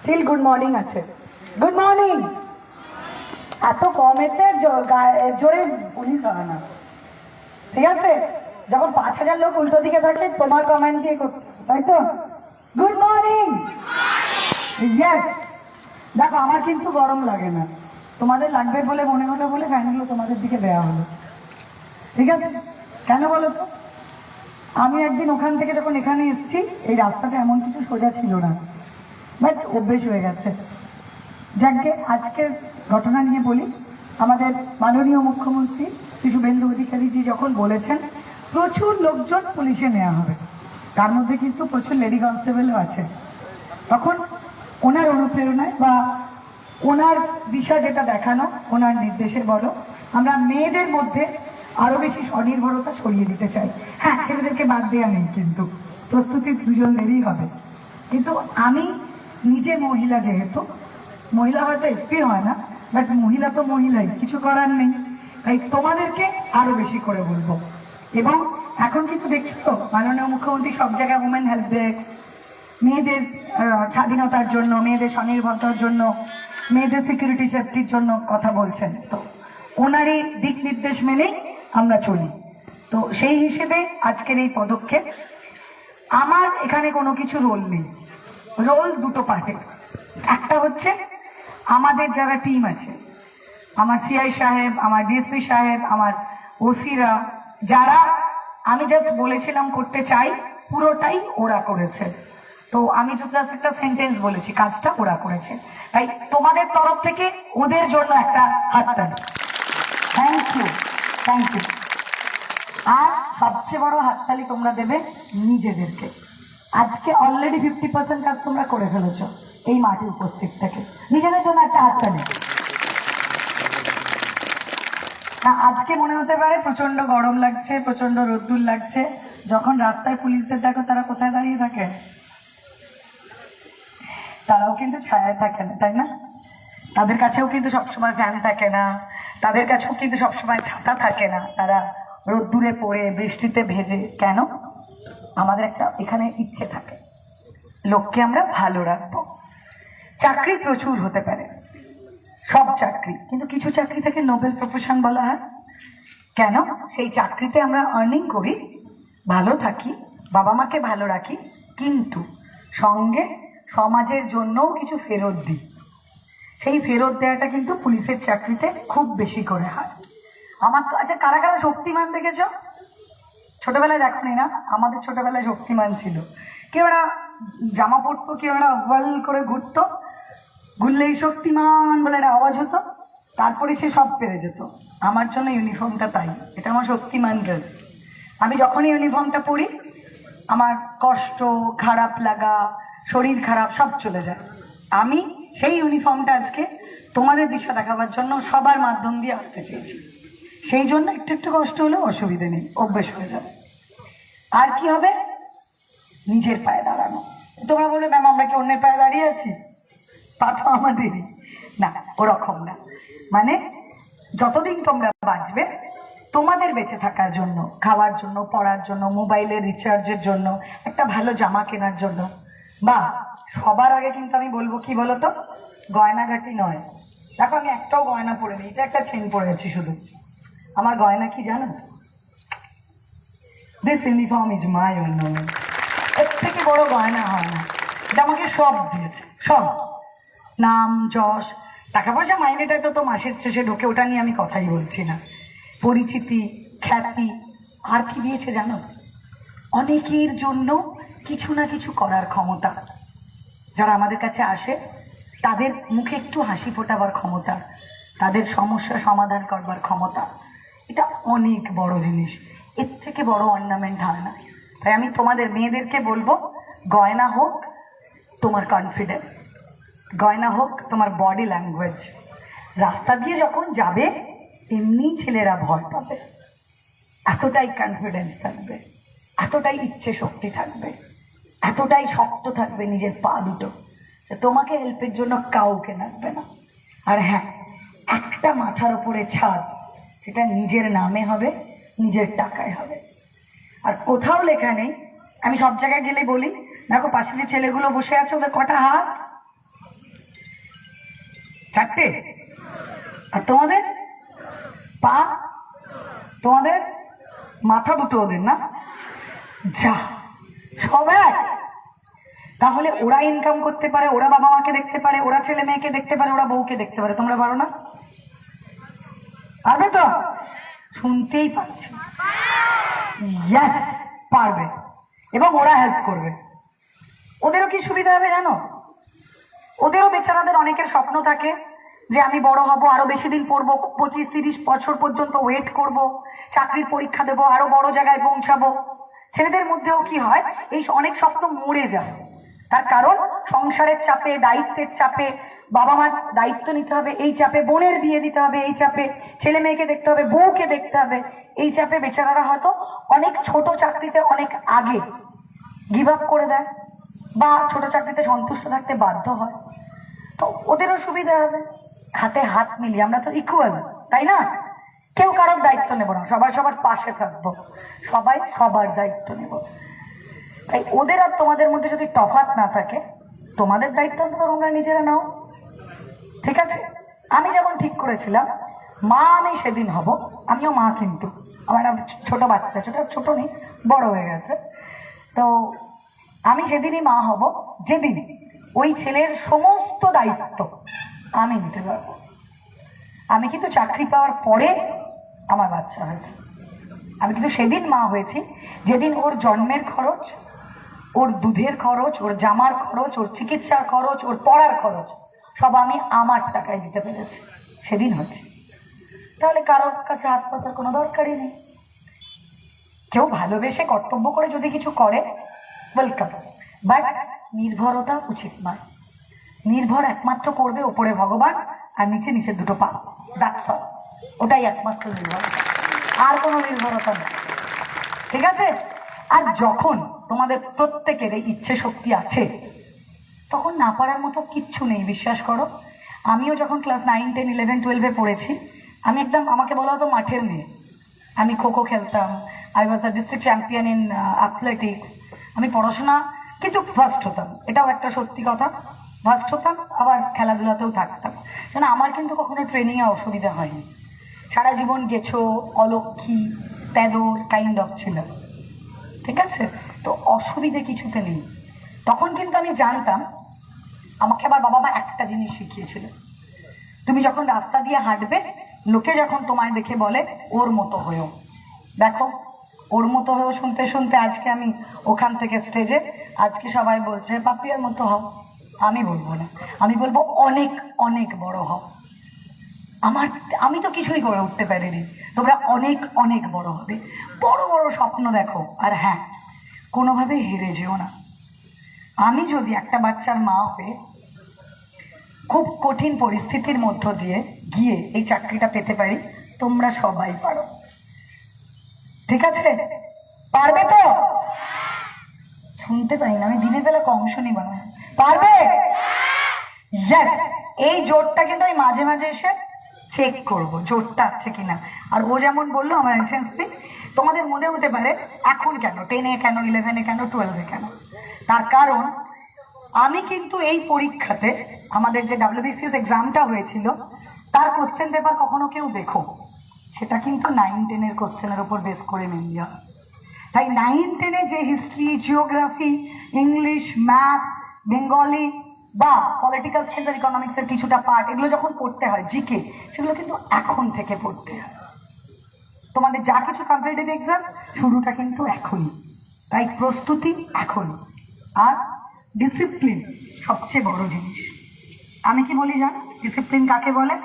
Still good morning আছে। Good morning. এত কমেতে জোরে পুলিশ হয় না, ঠিক আছে? যখন 5,000 লোক উল্টো দিকে থাকে তোমার কমেন্ট দিয়ে করতে, তাই তো? Good morning. ইয়েস। দেখো আমার কিন্তু গরম লাগে না, তোমাদের লাগবে বলে মনে হলো বলে ফ্যানগুলো তোমাদের দিকে দেওয়া হলো, ঠিক আছে? কেন বলো তো, আমি একদিন ওখান থেকে যখন এখানে এসেছি এই রাস্তাটা এমন কিছু সোজা ছিল না, বাট অভ্যেস হয়ে গেছে। যাকে আজকের ঘটনা নিয়ে বলি, আমাদের মাননীয় মুখ্যমন্ত্রী শ্রী শুভেন্দু অধিকারীজি যখন বলেছেন প্রচুর লোকজন পুলিশে নেওয়া হবে, তার মধ্যে কিন্তু প্রচুর লেডি কনস্টেবলও আছে, তখন ওনার অনুপ্রেরণায় বা ওনার দিশা যেটা দেখানো, ওনার নির্দেশে বলো, আমরা মেয়েদের মধ্যে আরো বেশি স্বনির্ভরতা ছড়িয়ে দিতে চাই। হ্যাঁ, ছেলেদেরকে বাদ দেওয়া নেই, কিন্তু প্রস্তুতি দুজনেরই হবে। কিন্তু আমি নিজে মহিলা, যেহেতু মহিলা হয়তো এসপি হয় না, বাট মহিলা তো মহিলাই, কিছু করার নেই, তাই তোমাদেরকে আরো বেশি করে বলবো। এবং এখন কিন্তু দেখছো তো মাননীয় মুখ্যমন্ত্রী সব জায়গায় উমেন হেল্প ডেস্ক, মেয়েদের স্বাধীনতার জন্য, মেয়েদের স্বনির্ভরতার জন্য, মেয়েদের সিকিউরিটি সেফটির জন্য কথা বলছেন। তো ওনারই দিক নির্দেশ মেনেই আমরা চলি। তো সেই হিসেবে আজকের এই পদক্ষেপ। আমার এখানে কোনো কিছু রোল নেই, রোল দুটো পার্টে। একটা হচ্ছে আমাদের যারা টিম আছে, আমার সিআই সাহেব, আমার ডিএসপি সাহেব, আমার ওসিরা, যারা আমি জাস্ট বলেছিলাম করতে চাই, পুরোটাই ওরা করেছে। তো আমি জাস্ট একটা সেন্টেন্স বলেছি, কাজটা ওরা করেছে। তাই তোমাদের তরফ থেকে ওদের জন্য একটা হাততালি। Thank you, thank you. আর সবচেয়ে বড় হাততালি তোমরা দেবে নিজেদেরকে। আজকে অলরেডি 50% কাজ তোমরা করে ফেলেছো এই মাঠে উপস্থিত থেকে। নিজেদের জন্য একটা হাততালি। আজকে মনে হতে পারে প্রচন্ড গরম লাগছে, প্রচন্ড রোদ্দুর লাগছে, যখন রাস্তায় পুলিশদের দেখো তারা কোথায় দাঁড়িয়ে থাকে? তারাও কিন্তু ছায়ায় থাকে না, তাই না? তাদের কাছেও কিন্তু সবসময় ফ্যান থাকে না, তাদের কাছেও কিন্তু সবসময় ছাতা থাকে না, তারা রোদ্দুরে পড়ে বৃষ্টিতে ভেজে। কেন? আমাদের একটা এখানে ইচ্ছে থাকে, লোককে আমরা ভালো রাখবো। চাকরি প্রচুর হতে পারে, সব চাকরি, কিন্তু কিছু চাকরি থেকে নোবেল প্রফেশন বলা হয়। কেন? সেই চাকরিতে আমরা আর্নিং করি, ভালো থাকি, বাবা মাকে ভালো রাখি, কিন্তু সঙ্গে সমাজের জন্যও কিছু ফেরত দিই। সেই ফেরত দেওয়াটা কিন্তু পুলিশের চাকরিতে খুব বেশি করে হয়। আমার তো আচ্ছা, কারা কারা শক্তিমান দেখেছ? ছোটবেলায় দেখোনি না? আমাদের ছোটবেলায় শক্তিমান ছিল, কেউ একটা জামা পরতো, কেউ একটা ওয়াল করে ঘুরতো, ঘুরলেই শক্তিমান বলে একটা আওয়াজ হতো, তারপরে সে সব পেরে যেত। আমার জন্য ইউনিফর্মটা তাই, এটা আমার শক্তিমান ড্রেস। আমি যখনই ইউনিফর্মটা পরি আমার কষ্ট, খারাপ লাগা, শরীর খারাপ সব চলে যায়। আমি সেই ইউনিফর্মটা আজকে তোমাদের দিশা দেখাবার জন্য সবার মাধ্যম দিয়ে আসতে চেয়েছি। সেই জন্য একটু একটু কষ্ট হলেও অসুবিধে নেই, অভ্যেস হয়ে যাবে। আর কি হবে? নিজের পায়ে দাঁড়ানো। তোমরা বলবে ম্যাম আমরা কি অন্যের পায়ে দাঁড়িয়ে আছি? পা তো আমাদেরই না, ওরকম না। মানে যতদিন তোমরা বাঁচবে, তোমাদের বেঁচে থাকার জন্য, খাওয়ার জন্য, পড়ার জন্য, মোবাইলের রিচার্জের জন্য, একটা ভালো জামা কেনার জন্য, বা সবার আগে কিন্তু আমি বলবো কি বলতো, গয়নাগাটি নয়। দেখো আমি একটাও গয়না পরে নিই, এটা একটা চেন পরেছি শুধু। আমার গয়না কি জানো? This uniform is my ornament. এর থেকে বড় গয়না হয় না। এটা আমাকে সব দিয়েছে, সব। নাম, যশ, টাকা পয়সা মাইনেটা তো মাসের শেষে ঢোকে, ওটা নিয়ে আমি কথাই বলছি না। পরিচিতি, খ্যাতি, আর কি দিয়েছে জানো? অনেকের জন্য কিছু না কিছু করার ক্ষমতা। যারা আমাদের কাছে আসে তাদের মুখে একটু হাসি ফোটাবার ক্ষমতা, তাদের সমস্যা সমাধান করবার ক্ষমতা। এটা অনেক বড় জিনিস, এর থেকে বড় অর্নামেন্ট হয় না। তাই আমি তোমাদের মেয়েদেরকে বলবো, গয়না হোক তোমার কনফিডেন্স, গয়না হোক তোমার বডি ল্যাঙ্গুয়েজ। রাস্তা দিয়ে যখন যাবে এমনি ছেলেরা ভয় পাবে, এতটাই কনফিডেন্স থাকবে, এতটাই ইচ্ছে শক্তি থাকবে, এতটাই শক্ত থাকবে নিজের পা দুটো, তোমাকে হেল্পের জন্য কাউকে লাগবে না। আর হ্যাঁ, একটা মাথার উপরে ছাদ, সেটা নিজের নামে হবে, নিজের টাকায় হবে। আর কোথাও লেখা নেই, আমি সব জায়গায় গেলে বলি, দেখো পাশে যে ছেলেগুলো বসে আছে ওদের কটা হাত? 4টে? আর তোমাদের পা, তোমাদের মাথা দুটো ওদের না? যা, সব এক। তাহলে ওরা ইনকাম করতে পারে, ওরা বাবা মাকে দেখতে পারে, ওরা ছেলে মেয়েকে দেখতে পারে, ওরা বউকে দেখতে পারে, তোমরা পারো না? পারবে তো? শুনতেই পাচ্ছি ইয়েস পারবে, এবং ওরা হেল্প করবে। ওদেরও কি সুবিধা হবে জানো? ওদেরও বেচারাদের অনেকের স্বপ্ন থাকে যে আমি বড় হব, আরো বেশি দিন পড়বো, 25-30 বছর পর্যন্ত ওয়েট করব, চাকরির পরীক্ষা দেবো, আরো বড় জায়গায় পৌঁছাবো। ছেলেদের মধ্যেও কি হয়, এই অনেক স্বপ্ন মরে যায়। তার কারণ সংসারের চাপে, দায়িত্বের চাপে, বাবা মার দায়িত্ব নিতে হবে এই চাপে, বোনের বিয়ে দিতে হবে এই চাপে, ছেলে মেয়েকে দেখতে হবে, বউকে দেখতে হবে এই চাপে বেচারারা হয়তো অনেক ছোট চাকরিতে অনেক আগে গিভ আপ করে দেয়, বা ছোট চাকরিতে সন্তুষ্ট থাকতে বাধ্য হয়। তো ওদেরও সুবিধা হবে, হাতে হাত মিলিয়ে আমরা তো ইকুয়াল, তাই না? কেউ কারোর দায়িত্ব নেব না, সবাই সবার পাশে থাকবো, সবাই সবার দায়িত্ব নেব। তাই ওদের আর তোমাদের মধ্যে যদি তফাৎ না থাকে, তোমাদের দায়িত্ব অন্তত তোমরা নিজেরা নাও, ঠিক আছে? আমি যেমন ঠিক করেছিলাম মা আমি সেদিন হব, আমিও মা, কিন্তু আমার ছোট বাচ্চা, ছোট নেই, বড় হয়ে গেছে। তো আমি সেদিনই মা হব যেদিন ওই ছেলের সমস্ত দায়িত্ব আমি নিতে পারবো। আমি কিন্তু চাকরি পাওয়ার পরে আমার বাচ্চা হয়েছে, আমি কিন্তু সেদিন মা হয়েছি যেদিন ওর জন্মের খরচ, ওর দুধের খরচ, ওর জামার খরচ, ওর চিকিৎসার খরচ, ওর পড়ার খরচ সব আমি আমার টাকায় দিতে পেরেছি, সেদিন হচ্ছে। তাহলে কারোর কাছে হাত পাতার কোনো দরকারই নেই। কেউ ভালোবেসে কর্তব্য করে যদি কিছু করে, ওয়েলকাম, বাট নির্ভরতা উচিত নয়। নির্ভর একমাত্র করবে ওপরে ভগবান, আর নিচে নিচের দুটো পা, দ্যাটস অল। ওটাই একমাত্র নির্ভরতা, আর কোনো নির্ভরতা নেই, ঠিক আছে? আর যখন তোমাদের প্রত্যেকের এই ইচ্ছে শক্তি আছে, তখন না পারার মতো কিচ্ছু নেই, বিশ্বাস করো। আমিও যখন ক্লাস 9, 10, 11, 12-এ পড়েছি, আমি একদম, আমাকে বলা হতো মাঠের মেয়ে। আমি খোখো খেলতাম, I was the district champion in athletics. আমি পড়াশোনা কিন্তু ফার্স্ট হতাম, এটাও একটা সত্যি কথা, ফার্স্ট হতাম, আবার খেলাধুলাতেও থাকতাম। কেন আমার কিন্তু কখনো ট্রেনিংয়ে অসুবিধা হয়নি। সারা জীবন গেছো অলক্ষী তেদর কাইন্ড অফ ছিল, ঠিক আছে? তো অসুবিধে কিছুতে নেই। তখন কিন্তু আমি জানতাম, আমাকে আবার বাবা মা একটা জিনিস শিখিয়েছিল, তুমি যখন রাস্তা দিয়ে হাঁটবে, লোকে যখন তোমায় দেখে বলে ওর মতো হয়েও, দেখো ওর মতো হয়েও শুনতে শুনতে আজকে আমি ওখান থেকে স্টেজে, আজকে সবাই বলছে পাপিয়ার মতো হও। আমি বলবো না, আমি বলবো অনেক অনেক বড় হও। আমি তো কিছুই করে উঠতে পারিনি, তোমরা অনেক অনেক বড় হবে, বড় বড় স্বপ্ন দেখো, আর হ্যাঁ, কোনোভাবে হেরে যেও না। আমি যদি একটা বাচ্চার মা হয়ে খুব কঠিন পরিস্থিতির মধ্য দিয়ে গিয়ে এই চাকরিটা পেতে পারি, তোমরা সবাই পারো, ঠিক আছে? পারবে তো? শুনতে পাই না, আমি দিনের বেলা কম শুনি মনে হয়। পারবে? ইয়েস। এই জোরটা কিন্তু আমি মাঝে মাঝে এসে চেক করবো জোরটা আছে কিনা। আর ও যেমন বললো আমার এসএসপি, তোমাদের মনে হতে পারে এখন কেন 10-এ কেন 11-এ কেন 12-এ কেন, তার কারণ আমি কিন্তু এই পরীক্ষাতে, আমাদের যে WBCS এক্সামটা হয়েছিল, তার কোশ্চেন পেপার কখনো কেউ দেখো, সেটা কিন্তু 9-10-এর কোশ্চেনের উপর বেস করে নেওয়া। তাই 9-10-এ যে history, geography, English, math, Bengali বা পলিটিক্যাল সায়েন্স আর ইকোনমিক্সের কিছুটা পার্ট, এগুলো যখন পড়তে হয় জিকে, সেগুলো কিন্তু এখন থেকে পড়তে হয়। তোমাদের যা কিছু কম্পিটিটিভ এক্সাম শুরুটা কিন্তু এখনই, তাই প্রস্তুতি এখনই। আর ডিসিপ্লিন সবচেয়ে বড় জিনিস। আমি কি বলি জান, ডিসিপ্লিন কাকে বলে?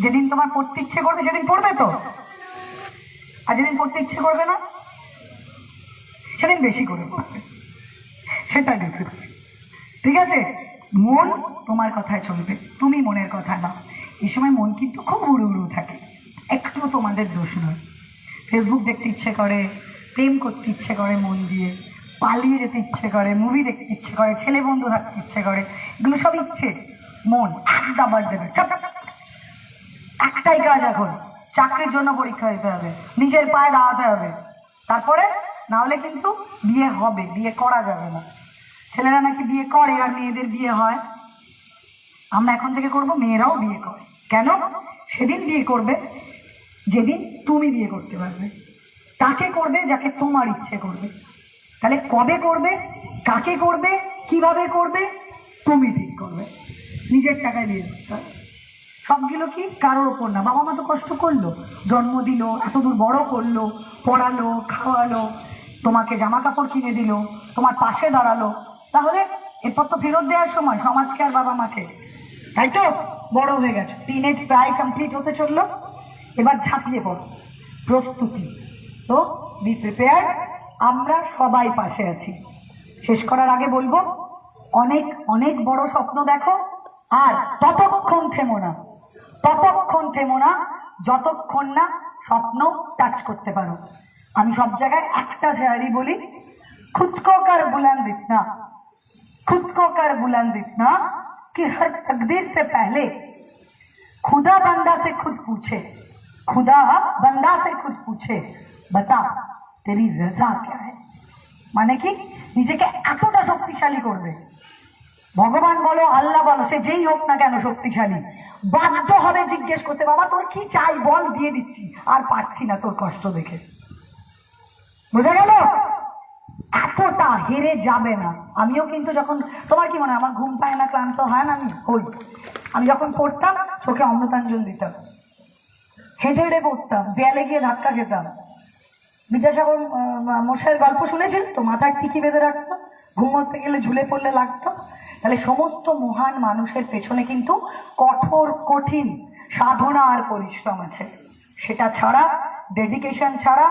যেদিন তোমার পড়তে ইচ্ছে করবে সেদিন পড়বে তো, আর যেদিন পড়তে ইচ্ছে করবে না সেদিন বেশি করে পড়বে, সেটা ডিসিপ্লিন, ঠিক আছে? মন তোমার কথায় চলবে, তুমি মনের কথা না। এই সময় মন কিন্তু খুব উড়ু উড়ু থাকে, একটু তোমাদের দোষ নয়। ফেসবুক দেখতে ইচ্ছে করে, প্রেম করতে ইচ্ছে করে মন দিয়ে, পালিয়ে যেতে ইচ্ছে করে, মুভি দেখতে ইচ্ছে করে, ছেলে বন্ধু থাকতে ইচ্ছে করে, এগুলো সব ইচ্ছে। মন একবার দেবে, একটাই কাজ, এখন চাকরির জন্য পরীক্ষা দিতে হবে, নিজের পায়ে দাঁড়াতে হবে, তারপরে না হলে কিন্তু বিয়ে হবে, বিয়ে করা যাবে না। ছেলেরা নাকি বিয়ে করে আর মেয়েদের বিয়ে হয়, আমরা এখন থেকে করব, মেয়েরাও বিয়ে করে। কেন? সেদিন বিয়ে করবে যেদিন তুমি বিয়ে করতে পারবে। তাকে করবে যাকে তোমার ইচ্ছে করবে। তাহলে কবে করবে, কাকে করবে, কিভাবে করবে, তুমি ঠিক করবে। নিজের টাকায় বিয়ে করতে হবে। সবগুলো কি কারোর ওপর না। বাবা মা তো কষ্ট করলো, জন্ম দিল, এতদূর বড় করলো, পড়ালো, খাওয়ালো, তোমাকে জামা কাপড় কিনে দিল, তোমার পাশে দাঁড়ালো। তাহলে এরপর তো ফেরত দেওয়ার সময় সমাজকে আর বাবা মাকে, তাই তো? বড় হয়ে গেছে, টিনেজ প্রায় কমপ্লিট হতে চললো, এবার ঝাঁপিয়ে পড়ো, প্রস্তুতি। তো বি প্রিপেয়ার, আমরা সবাই পাশে আছি। শেষ করার আগে বলবো, অনেক অনেক বড় স্বপ্ন দেখো, আর ততক্ষণ থেমো না, ততক্ষণ থেমো না যতক্ষণ না স্বপ্ন টাচ করতে পারো। আমি সব জায়গায় একটা শায়রি বলি, खुद को कर बुलंद इतना, खुद को कर बुलंद इतना कि हर तकदीर से पहले खुदा बंदा से खुद पूछे, खुदा बंदा से खुद पूछे बता तेरी रजा क्या है। মানে কি, নিজেকে এতটা শক্তিশালী করবে, ভগবান বলো আল্লাহ বলো, সে যেই হোক না কেন শক্তিশালী, বাধ্য হবে জিজ্ঞেস করতে, বাবা তোর কি চাই বল, দিয়ে দিচ্ছি, আর পারছি না তোর কষ্ট দেখে। বুঝা গেল? এতটা হেরে যাবে না। আমিও কিন্তু যখন, তোমার কি মনে হয় আমার ঘুম পায় না, ক্লান্ত হয় না? আমি যখন পড়তাম চোখে অমৃতাঞ্জন দিতাম, হেঁটে হেঁটে পড়তাম, দেয়ালে গিয়ে ধাক্কা খেতাম। বিদ্যাসাগর মশাইয়ের গল্প শুনেছেন তো, মাথায় টিকি বেঁধে রাখতো, ঘুমোতে গেলে ঝুলে পড়লে লাগতো। তাহলে সমস্ত মহান মানুষের পেছনে কিন্তু কঠোর কঠিন সাধনা আর পরিশ্রম আছে। সেটা ছাড়া, ডেডিকেশন ছাড়া,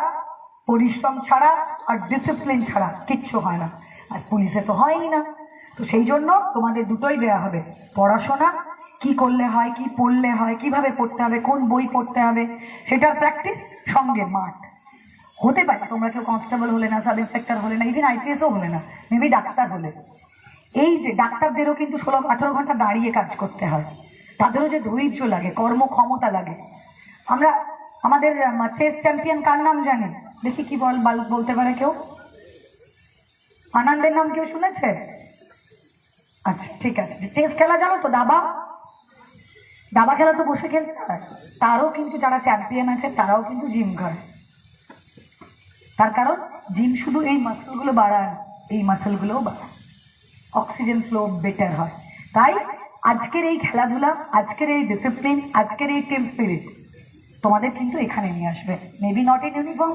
পরিশ্রম ছাড়া আর ডিসিপ্লিন ছাড়া কিচ্ছু হয় না। আর পুলিশে তো হয়ই না। তো সেই জন্য তোমাদের দুটোই দেয়া হবে, পড়াশোনা কি করলে হয়, কি পড়লে হয়, কিভাবে পড়তে হবে, কোন বই পড়তে হবে, সেটার প্র্যাকটিস, সঙ্গে মাঠ। হতে পারে তোমরা কেউ কনস্টেবল হলে না, সাব ইন্সপেক্টর হলে না, ইভেন আইপিএসও হলে না, মেবি ডাক্তার হলে। এই যে ডাক্তারদেরও কিন্তু 16-18 ঘন্টা দাঁড়িয়ে কাজ করতে হয়, তাদেরও যে ধৈর্য লাগে, কর্মক্ষমতা লাগে। আমরা আমাদের চেস চ্যাম্পিয়ন কার নাম জানি? দেখি কি বলতে পারে কেউ? আনন্দের নাম কেউ শুনেছে? আচ্ছা ঠিক আছে। চেস খেলা জানো তো? দাবা খেলা তো বসে খেলতে হয়। তারও কিন্তু যারা চ্যাম্পিয়ন আছে তারাও কিন্তু জিম করে। তার কারণ জিম শুধু এই মাসেলগুলো বাড়ায়, এই মাসেলগুলোও বাড়ায়, অক্সিজেন ফ্লো বেটার হয়। তাই আজকের এই খেলাধুলা, আজকের এই ডিসিপ্লিন, আজকের এই টিম স্পিরিট তোমাদের কিন্তু এখানে নিয়ে আসবে। Maybe not in uniform,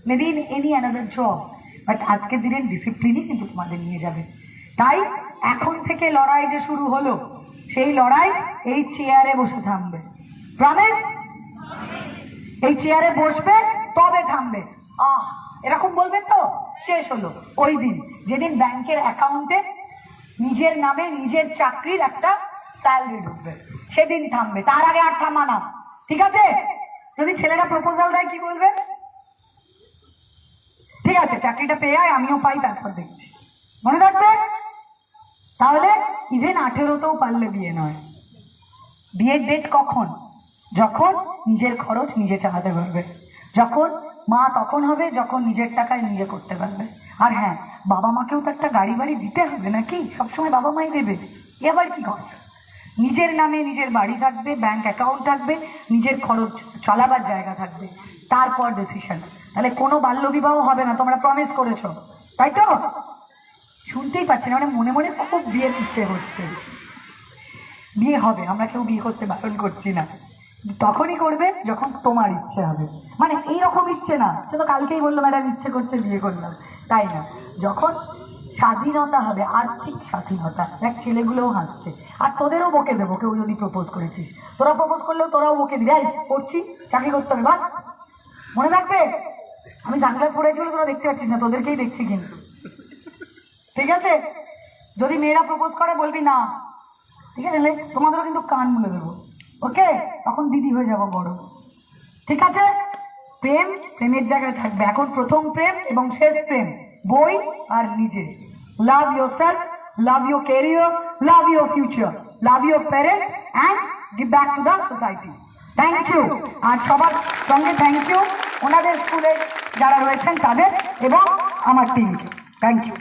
maybe in any another job, but আজকের দিনের ডিসিপ্লিনই কিন্তু তোমাদের নিয়ে যাবে। তাই এখন থেকে লড়াই যে শুরু হলো, সেই লড়াই এই চেয়ারে বসে থামবে। প্রমিস? এই চেয়ারে বসবে তবে থামবে। এরকম বলবে তো, শেষ হলো। ওই দিন যেদিন ব্যাংকের অ্যাকাউন্টে নিজের নামে নিজের চাকরির একটা স্যালারি ঢুকবে, সেদিন থামবে, তার আগে আর থামা না। ঠিক আছে? যদি ছেলেরা প্রপোজাল দেয় কি বলবে? ঠিক আছে, চাকরিটা পেয়ে আয়, আমিও পাই, তারপর দেখছি। মনে রাখবে? তাহলে ইভেন 18তেও পারলে বিয়ে নয়। বিয়ের ডেট কখন? যখন নিজের খরচ নিজে চালাতে পারবে, যখন মা তখন হবে যখন নিজের টাকায় নিজে করতে পারবে। আর হ্যাঁ, বাবা মাকেও তো একটা গাড়ি বাড়ি দিতে হবে নাকি? সবসময় বাবা মাই দেবে, এবার কি কথা? নিজের নামে নিজের বাড়ি থাকবে, ব্যাংক অ্যাকাউন্ট থাকবে, নিজের খরচ চালাবার জায়গা থাকবে, তারপর ডিসিশন। তাহলে কোনো বাল্যবিবাহ হবে না, তোমরা প্রমিস করেছো, তাই তো? শুনতেই পাচ্ছি না, মানে মনে মনে খুব বিয়ের ইচ্ছে হচ্ছে। বিয়ে হবে, আমরা কেউ বিয়ে করতে বারণ করছি না, তখনই করবে যখন তোমার ইচ্ছে হবে। মানে এইরকম ইচ্ছে না, সে তো কালকেই বললো ম্যাডাম ইচ্ছে করছে বিয়ে করলাম, তাই না। যখন স্বাধীনতা হবে, আর্থিক স্বাধীনতা। দেখ ছেলেগুলোও হাসছে, আর তোদেরও বকে দেবো কেউ যদি প্রপোজ করেছিস। তোরা প্রপোজ করলেও তোরাও বকে দিবি, এই করছি, চাকরি করতে হবে, বাদ। মনে রাখবে, আমি সানগ্লাস পরেছি বলে তোরা দেখতে পাচ্ছিস না, তোদেরকেই দেখছি কিন্তু। ঠিক আছে? যদি মেয়েরা প্রপোজ করে বলবি না, ঠিক আছে? তোমাদেরও কিন্তু কান মুলে দেবো, ওকে? তখন দিদি হয়ে যাবো বড়। ঠিক আছে? প্রেম প্রেমের জায়গায় থাকবে। এখন প্রথম প্রেম এবং শেষ প্রেম বই আর নিজে। Love yourself, love your career, love your future, love your parent and give back to the society. Thank you. আর সবার সঙ্গে থ্যাংক ইউ ওনাদের স্কুলে যারা রয়েছেন তাদের এবং আমার টিমকে। Thank you.